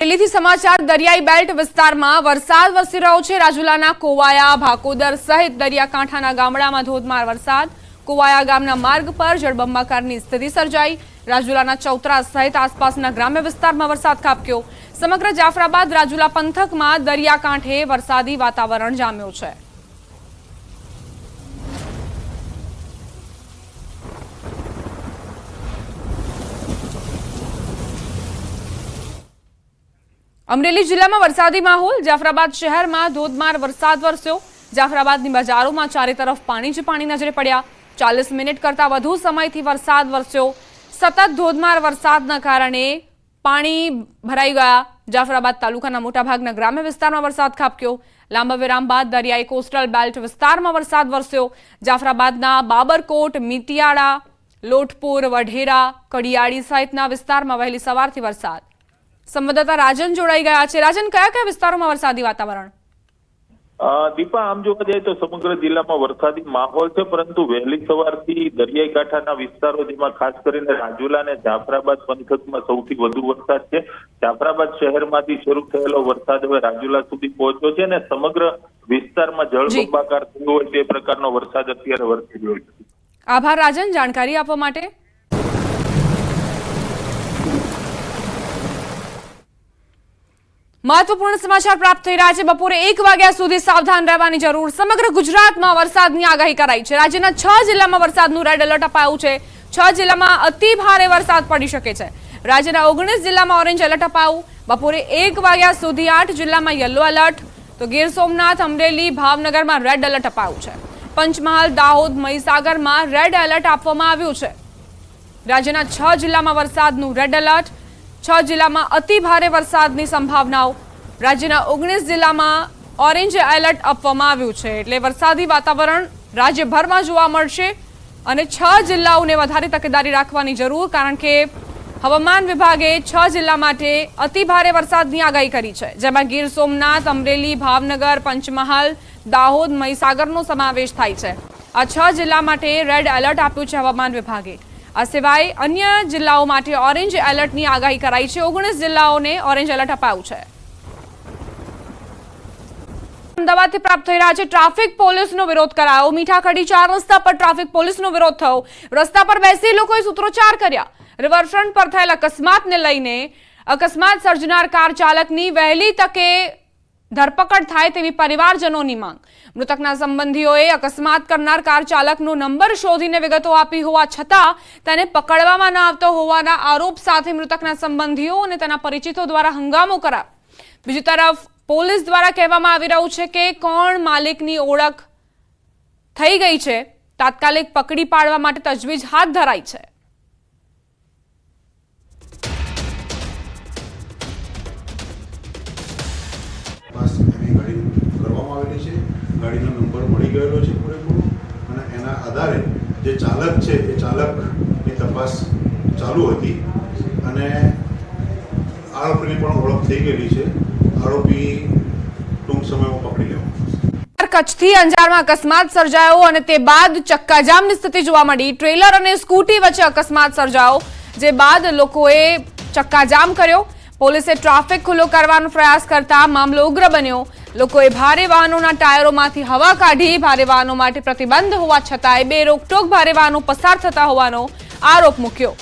દિલ્હીથી સમાચાર દરિયાઈ બેલ્ટ વિસ્તારમાં વરસાદ વરસી રહ્યો છે। રાજુલાના કોવાયા, ભાકોદર સહિત દરિયાકાંઠાના ગામડામાં ધોધમાર વરસાદ। કોવાયા ગામના માર્ગ પર જળબંબાકારની સ્થિતિ સર્જાઈ। રાજુલાના ચૌતરા સહિત આસપાસના ગ્રામ્ય વિસ્તારમાં વરસાદ ખાબક્યો। સમગ્ર જાફરાબાદ રાજુલા પંથકમાં દરિયાકાંઠે વરસાદી વાતાવરણ જામ્યું છે। અમરેલી જિલ્લામાં વરસાદી માહોલ। જાફરાબાદ શહેરમાં ધોધમાર વરસાદ વરસ્યો। જાફરાબાદની બજારોમાં ચારે તરફ પાણી જ પાણી નજરે પડ્યા। 40 મિનિટ કરતાં વધુ સમયથી વરસાદ વરસ્યો। સતત ધોધમાર વરસાદના કારણે પાણી ભરાઈ ગયા। જાફરાબાદ તાલુકાના મોટાભાગના ગ્રામ્ય વિસ્તારમાં વરસાદ ખાબક્યો। લાંબા વિરામ બાદ દરિયાઈ કોસ્ટલ બેલ્ટ વિસ્તારમાં વરસાદ વરસ્યો। જાફરાબાદના બાબરકોટ, મિતિયાળા, લોટપુર, વઢેરા, કડિયાળી સહિતના વિસ્તારમાં વહેલી સવારથી વરસાદ। સંવાદદાતા રાજન જોડાઈ ગયા છે। રાજન, કયા કયા વિસ્તારોમાં વરસાદી વાતાવરણ? દીપા, આમ જોવા જાય તો સમગ્ર જિલ્લામાં વરસાદી માહોલ છે, પરંતુ વહેલી સવારથી દરિયાઈ કાંઠાના વિસ્તારો, જેમાં ખાસ કરીને રાજુલા અને જાફરાબાદ પંથકમાં સૌથી વધુ વરસાદ છે। જાફરાબાદ શહેરમાંથી શરૂ થયેલો વરસાદ હવે રાજુલા સુધી પહોંચ્યો છે અને સમગ્ર વિસ્તારમાં જળબંબાકાર થયો હોય તે પ્રકારનો વરસાદ અત્યારે વરસી રહ્યો છે। આભાર રાજન, જાણકારી આપવા માટે। महत्वपूर्ण समाचार प्राप्त થઈ રહ્યા છે। બપોરે 1 વાગ્યા સુધી સાવધાન રહેવાની જરૂર। સમગ્ર ગુજરાતમાં વરસાદની આગાહી કરાઈ છે। રાજ્યના 6 જિલ્લામાં વરસાદનું રેડ એલર્ટ અપાયું છે। 6 જિલ્લામાં અતિ ભારે વરસાદ પડી શકે છે। રાજ્યના 19 જિલ્લામાં ઓરેન્જ એલર્ટ અપાયું। બપોરે 1 વાગ્યા સુધી 8 જિલ્લામાં યલો એલર્ટ, તો ગીર સોમનાથ, અમરેલી, ભાવનગરમાં રેડ એલર્ટ અપાયું છે। પંચમહાલ, દાહોદ, મહીસાગરમાં રેડ એલર્ટ આપવામાં આવ્યું છે। રાજ્યના 6 જિલ્લામાં વરસાદનું રેડ એલર્ટ। 6 જિલ્લામાં અતિ ભારે વરસાદની સંભાવનાઓ। રાજ્યના 19 જિલ્લામાં ઓરેન્જ એલર્ટ આપવામાં આવ્યું છે। એટલે વરસાદી વાતાવરણ રાજ્યભરમાં જોવા મળશે અને 6 જિલ્લાઓને વધારે તકેદારી રાખવાની જરૂર, કારણ કે હવામાન વિભાગે 6 જિલ્લા માટે અતિ ભારે વરસાદની આગાહી કરી છે, જેમાં ગીર સોમનાથ, અમરેલી, ભાવનગર, પંચમહાલ, દાહોદ, મહીસાગરનો સમાવેશ થાય છે। આ 6 જિલ્લા માટે રેડ એલર્ટ આપ્યું છે હવામાન વિભાગે। આ સિવાય અન્ય જિલ્લાઓ માટે ઓરેન્જ એલર્ટની આગાહી કરાઈ છે। 19 જિલ્લાઓને ઓરેન્જ એલર્ટ અપાયું છે। અમદાવાદથી પ્રાપ્ત થઈ રહ્યા છે। ટ્રાફિક પોલીસનો વિરોધ કરાયો। મીઠાખડી 4 રસ્તા પર ટ્રાફિક પોલીસનો વિરોધ થયો। રસ્તા પર બેસી લોકોએ સૂત્રોચ્ચાર કર્યા। રિવરફ્રન્ટ પર થયેલ અકસ્માતને લઈને અકસ્માત સર્જનાર કાર ચાલકની વહેલી તકે ધરપકડ થાય તેવી પરિવારજનોની માંગ। મૃતકના સંબંધીઓએ અકસ્માત કરનાર કાર ચાલકનો નંબર શોધીને વિગતો આપી હોવા છતાં તેને પકડવામાં ન આવતો હોવાના આરોપ સાથે મૃતકના સંબંધીઓ અને તેના પરિચિતો દ્વારા હંગામો કરાયો। બીજી તરફ પોલીસ દ્વારા કહેવામાં આવી રહ્યું છે કે કોણ માલિકની ઓળખ થઈ ગઈ છે, તાત્કાલિક પકડી પાડવા માટે તજવીજ હાથ ધરાઈ છે। ગાડીનો નંબર મળી ગયેલો છે પૂરેપૂરો, અને એના આધારે જે ચાલક છે એ ચાલકની તપાસ ચાલુ હતી અને આરોપીની પણ ઓળખ થઈ ગયેલી છે। આરોપી ટૂંક સમયમાં પકડી લેવામાં। કચ્છથી અંજારમાં અકસ્માત સર્જાયો અને તે બાદ ચક્કાજામની સ્થિતિ જોવા મળી। ટ્રેલર અને સ્કૂટી વચ્ચે અકસ્માત સર્જાયો, જે બાદ લોકોએ ચક્કાજામ કર્યો। પોલીસે ટ્રાફિક ખુલ્લો કરવાનો પ્રયાસ કરતા મામલો ઉગ્ર બન્યો। લોકોએ ભારે વાહનોના ટાયરોમાંથી હવા કાઢી ભારે વાહનો માટે પ્રતિબંધ હોવા છતાંય બે રોકટોક ભારે વાહનો પસાર થતા હોવાનો આરોપ મૂક્યો।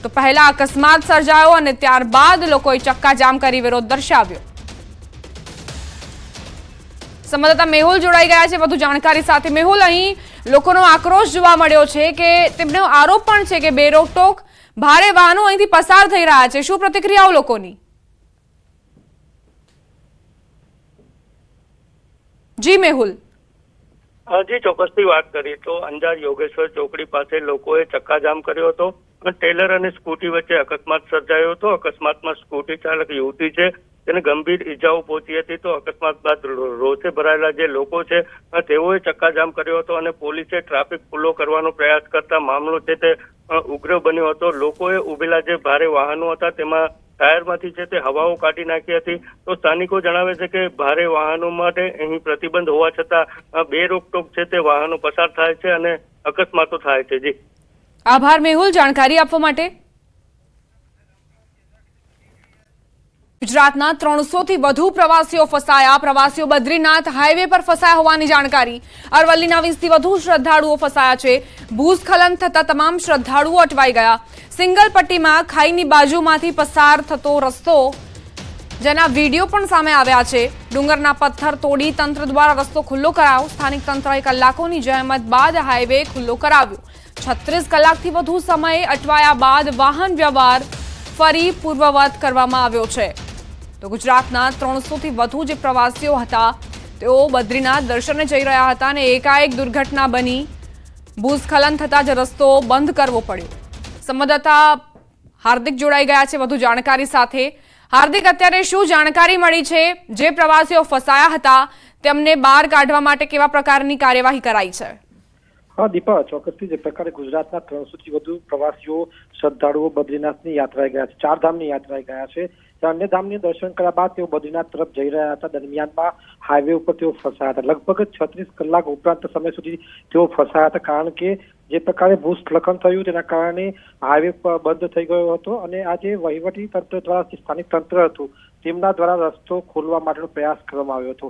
તો પહેલા અકસ્માત સર્જાયો અને ત્યારબાદ લોકોએ ચક્કાજામ કરી વિરોધ દર્શાવ્યો। સંવાદદાતા મેહુલ જોડાઈ ગયા છે વધુ જાણકારી સાથે। મેહુલ, અહીં લોકોનો આક્રોશ જોવા મળ્યો છે કે તેમનો આરોપ પણ છે કે બે રોકટોક ભારે વાહનો અહીંથી પસાર થઈ રહ્યા છે। શું પ્રતિક્રિયાઓ લોકોની? જી મેહુલ। જી, ચોક્કસથી વાત કરીએ તો અંજાર યોગેશ્વર ચોકડી પાસે લોકોએ ચક્કાજામ કર્યો હતો। ટેલર અને સ્કૂટી વચ્ચે અકસ્માત સર્જાયો હતો। અકસ્માતમાં સ્કૂટી ચાલક યુવતી છે, તેને ગંભીર ઈજાઓ પહોંચી હતી। તો અકસ્માત બાદ રોષે ભરાયેલા જે લોકો છે તેઓએ ચક્કાજામ કર્યો હતો અને પોલીસે ટ્રાફિક ખુલ્લો કરવાનો પ્રયાસ કરતા મામલો છે તે ઉગ્ર બન્યો હતો। લોકોએ ઉભેલા જે ભારે વાહનો હતા તેમાં ટાયરમાંથી છે તે હવાઓ કાઢી નાખી હતી। તો સ્થાનિકો જણાવે છે કે ભારે વાહનો માટે અહીં પ્રતિબંધ હોવા છતાં બે રોકટોક છે તે વાહનો પસાર થાય છે અને અકસ્માતો થાય છે। જી, આભાર મેહુલ, જાણકારી આપવા માટે। ગુજરાતના 300 થી વધુ પ્રવાસીઓ ફસાયા. પ્રવાસીઓ બદ્રીનાથ હાઈવે પર ફસાયા હોવાની જાણકારી. અરવલ્લીના 20 થી વધુ શ્રદ્ધાળુઓ ફસાયા છે. ભૂસ્ખલન થતા તમામ શ્રદ્ધાળુઓ અટવાઈ ગયા. સિંગલ પટ્ટીમાં ખાઈની બાજુમાંથી પસાર થતો રસ્તો, જેના વિડીયો પણ સામે આવ્યા છે. ડુંગરના પથ્થર તોડી તંત્ર દ્વારા રસ્તો ખુલ્લો કરાયો. સ્થાનિક તંત્રએ કલાકોની જહેમત બાદ હાઈવે ખુલ્લો કરાવ્યો. 36 કલાકથી વધુ સમય અટવાયા બાદ વાહન વ્યવહાર ફરી પૂર્વવત કરવામાં આવ્યો છે. તો ગુજરાતના 300 થી વધુ જે પ્રવાસીઓ હતા તેઓ બદ્રીનાથ દર્શને જઈ રહ્યા હતા અને એકાએક દુર્ઘટના બની. ભૂસ્ખલન થતા જ રસ્તો બંધ કરવો પડ્યો. સંવાદદાતા હાર્દિક જોડાઈ ગયા છે વધુ જાણકારી સાથે. હાર્દિક, અત્યારે શું જાણકારી મળી છે? જે પ્રવાસીઓ ફસાયા હતા તેમને બહાર કાઢવા માટે કેવા પ્રકારની કાર્યવાહી કરાઈ છે? હા દીપા, ચોક્કસથી જે પ્રકારે ગુજરાતના 300 થી વધુ પ્રવાસીઓ શ્રદ્ધાળુઓ બદ્રીનાથની યાત્રાએ ગયા છે. 4 ધામની યાત્રાએ ગયા છે. અન્ય ધામની દર્શન કર્યા બાદ તેઓ બદ્રીનાથ તરફ જઈ રહ્યા હતા. દરમિયાનમાં હાઈવે ઉપર તેઓ ફસાયા હતા. લગભગ 36 કલાક ઉપરાંત સમય સુધી તેઓ ફસાયા હતા, કારણ કે જે પ્રકારે ભૂસ્ખલન થયું તેના કારણે હાઈવે બંધ થઈ ગયો હતો અને આ જે વહીવટી તંત્ર દ્વારા જે સ્થાનિક તંત્ર હતું તેમના દ્વારા રસ્તો ખોલવા માટેનો પ્રયાસ કરવામાં આવ્યો હતો.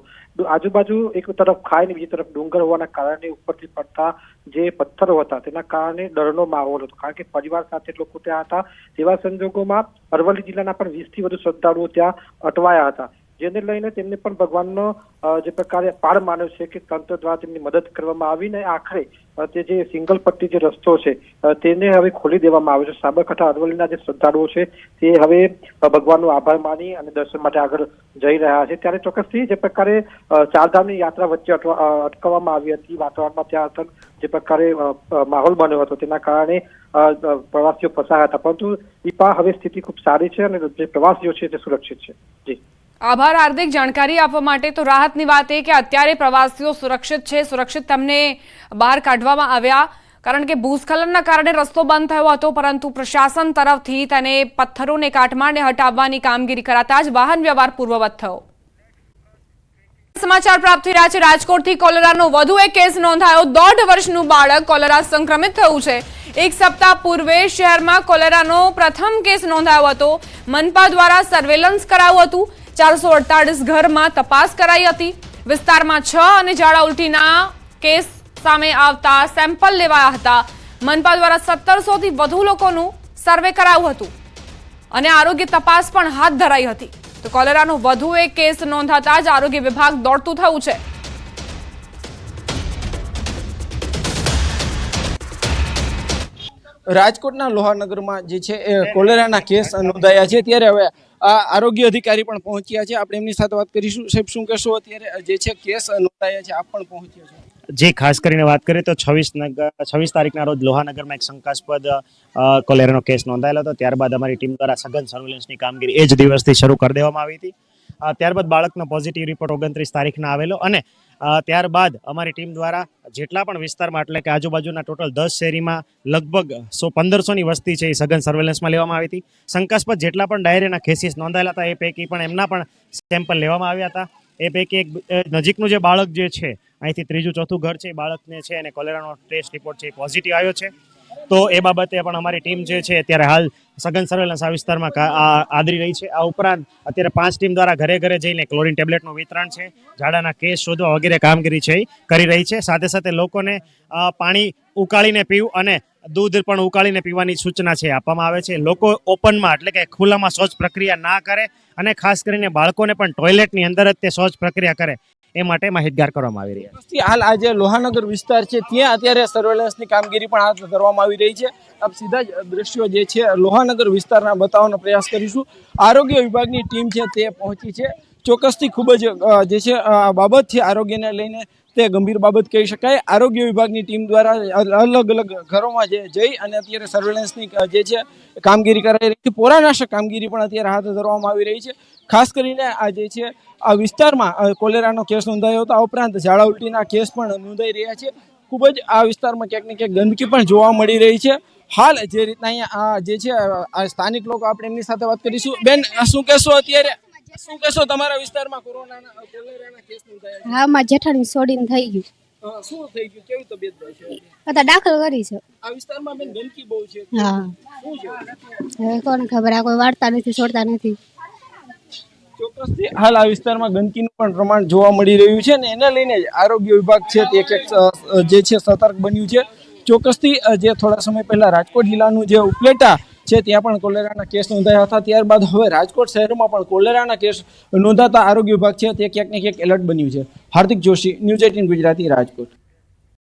આજુબાજુ એક તરફ ખાઈ અને બીજી તરફ ડુંગર હોવાના કારણે ઉપરથી પડતા જે પથ્થરો હતા તેના કારણે ડરનો માહોલ હતો, કારણ કે પરિવાર સાથે લોકો ત્યાં હતા. તેવા સંજોગોમાં અરવલ્લી જિલ્લાના પણ 20 થી વધુ શ્રદ્ધાળુઓ ત્યાં અટવાયા હતા, જેને લઈને તેમને પણ ભગવાનનો જે પ્રકારે પાર માન્યો છે કે તંત્ર દ્વારા તેમની મદદ કરવામાં આવીને આખરે તે જે સિંગલ પટ્ટી જે રસ્તો છે તેને હવે ખોલી દેવામાં આવ્યો છે. સાબરકાંઠા અરવલ્લીના જે શ્રદ્ધાળુઓ છે તે હવે ભગવાનનો આભાર માની અને દર્શન માટે આગળ જઈ રહ્યા છે. ત્યારે ચોક્કસથી જે પ્રકારે 4 ધામની યાત્રા વચ્ચે અટકાવવામાં આવી હતી, વાતાવરણમાં ત્યાં જે પ્રકારે માહોલ બન્યો હતો તેના કારણે પ્રવાસીઓ ફસાયા હતા. પરંતુ દીપા, હવે સ્થિતિ ખૂબ સારી છે અને જે પ્રવાસીઓ છે તે સુરક્ષિત છે. જી આભાર હાર્દિક, જાણકારી આપવા માટે. તો રાહતની વાત એ કે અત્યારે પ્રવાસીઓ સુરક્ષિત છે. સુરક્ષિત તેમને બહાર કાઢવામાં આવ્યા, કારણ કે ભૂસ્ખલનના કારણે રસ્તો બંધ થયો હતો, પરંતુ પ્રશાસન તરફથી તેને પથ્થરોને કાટમાળને હટાવવાની કામગીરી કરાતા જ વાહન વ્યવહાર પૂર્વવત થયો. સમાચાર પ્રાપ્ત થઈ રહ્યા છે. રાજકોટથી કોલેરાનો વધુ એક કેસ નોંધાયો. 1.5 વર્ષનું બાળક કોલેરા સંક્રમિત થયું છે. એક સપ્તાહ પૂર્વે શહેરમાં કોલેરાનો પ્રથમ કેસ નોંધાયો હતો. મનપા દ્વારા સર્વેલન્સ કરાયું હતું. 448 ઘરમાં તપાસ કરાઈ હતી. વિસ્તારમાં 6 અને ઝાડા ઉલટીના કેસ સામે આવતા સેમ્પલ લેવાયા હતા. મનપા દ્વારા 1700 થી વધુ લોકોનું સર્વે કરાયું હતું અને આરોગ્ય તપાસ પણ હાથ ધરાઈ હતી. તો કોલેરાનો વધુ એક કેસ નોંધાતા જ આરોગ્ય વિભાગ દોડતું થયું છે. રાજકોટના લોહાનગરમાં જે છે એ કોલેરાના કેસ નોંધાયા છે. ત્યારે હવે આરોગ્ય અધિકારી પણ પહોંચ્યા છે. આપણે એમની સાથે વાત કરીશું. સાહેબ, શું કહેશો? અત્યારે જે છે કેસ નોંધાયા છે, આપ પણ પહોંચ્યા છો. જે ખાસ કરીને વાત કરીએ તો 26 તારીખના રોજ લોહાનગરમાં એક શંકાસ્પદ કોલેરાનો કેસ નોંધાયેલો હતો. ત્યારબાદ અમારી ટીમ દ્વારા સઘન સર્વેલન્સની કામગીરી એ જ દિવસથી શરૂ કરી દેવામાં આવી હતી. ત્યારબાદ બાળકનો પોઝિટિવ રિપોર્ટ 29 તારીખના આવેલો અને ત્યારબાદ અમારી ટીમ દ્વારા જેટલા પણ વિસ્તારમાં, એટલે કે આજુબાજુના ટોટલ 10 શેરીમાં લગભગ 1500ની વસ્તી છે એ સઘન સર્વેલન્સમાં લેવામાં આવી હતી. શંકાસ્પદ જેટલા પણ ડાયરિયાના કેસીસ નોંધાયેલા હતા એ પૈકી પણ એમના પણ સેમ્પલ લેવામાં આવ્યા હતા. એ પૈકી એક નજીકનું જે બાળક જે છે, અહીંથી 3જું 4થું ઘર છે, એ બાળકને છે અને કોલેરાનો ટેસ્ટ રિપોર્ટ છે એ પોઝિટિવ આવ્યો છે. તો એ બાબતે પણ અમારી ટીમ જે છે અત્યારે હાલ સઘન સર્વેલન્સ આ વિસ્તારમાં આદરી રહી છે. આ ઉપરાંત અત્યારે 5 ટીમ દ્વારા ઘરે ઘરે જઈને ક્લોરીન ટેબ્લેટનું વિતરણ છે, ઝાડાના કેસ શોધવા વગેરે કામગીરી છે એ કરી રહી છે. સાથે સાથે લોકોને પાણી ઉકાળીને પીવું અને દૂધ પણ ઉકાળીને પીવાની સૂચના છે આપવામાં આવે છે. લોકો ઓપનમાં, એટલે કે ખુલ્લામાં શૌચ પ્રક્રિયા ના કરે અને ખાસ કરીને બાળકોને પણ ટોયલેટની અંદર જ તે શૌચ પ્રક્રિયા કરે એ માટે માહિતગાર કરવામાં આવી રહી છે. હાલ આજે લોહાનગર વિસ્તાર છે ત્યાં અત્યારે સર્વેલન્સની કામગીરી પણ હાથ ધરવામાં આવી રહી છે. આપ સીધા જ દ્રશ્યો જે છે લોહાનગર વિસ્તારના બતાવવાનો પ્રયાસ કરીશું. આરોગ્ય વિભાગની ટીમ છે તે પહોંચી છે. ચોક્કસથી ખૂબ જ જે છે બાબત છે આરોગ્યને લઈને તે ગંભીર બાબત કહી શકાય. આરોગ્ય વિભાગની ટીમ દ્વારા અલગ અલગ ઘરોમાં જઈ અને અત્યારે સર્વેલન્સની જે છે કામગીરી કરાઈ રહી છે. પોરાનાશક કામગીરી પણ અત્યારે હાથ ધરવામાં આવી રહી છે. ખાસ કરીને આ જે છે આ વિસ્તારમાં કોલેરાનો કેસ નોંધાયો હતો. આ ઉપરાંત ઝાડા ઉલટીના કેસ પણ નોંધાઈ રહ્યા છે. ખૂબ જ આ વિસ્તારમાં ક્યાંક ને ક્યાંક ગંદકી પણ જોવા મળી રહી છે. હાલ જે રીતના અહીંયા જે છે આ સ્થાનિક લોકો, આપણે એમની સાથે વાત કરીશું. બેન, શું કહેશો? અત્યારે શું કહેશો? તમારા વિસ્તારમાં કોલેરાના કેસ નોંધાયા છે. હા, મારા જેઠાણી છોડીને થઈ ગયું. શું થઈ ગયું? કેવી તબિયત છે? અત્યારે દાખલ કરી છે. આ વિસ્તારમાં બેન ગંદકી બહુ છે. હા, શું છે? હવે કોને ખબર, આ કોઈ વાળતા નથી, છોડતા નથી. ચોક્કસથી હાલ આ વિસ્તારમાં ગંદકીનું પણ પ્રમાણ જોવા મળી રહ્યું છે અને એને લઈને જ આરોગ્ય વિભાગ છે તે જે છે સતર્ક બન્યું છે. ચોક્કસથી જે થોડા સમય પહેલા રાજકોટ જિલ્લાનું જે ઉપલેટા છે ત્યાં પણ કોલેરાના કેસ નોંધાયા હતા. ત્યારબાદ હવે રાજકોટ શહેરમાં પણ કોલેરાના કેસ નોંધાતા આરોગ્ય વિભાગ છે તે ક્યાંક ને ક્યાંક એલર્ટ બન્યું છે. હાર્દિક જોશી, ન્યૂઝ 18 ગુજરાતી, રાજકોટ.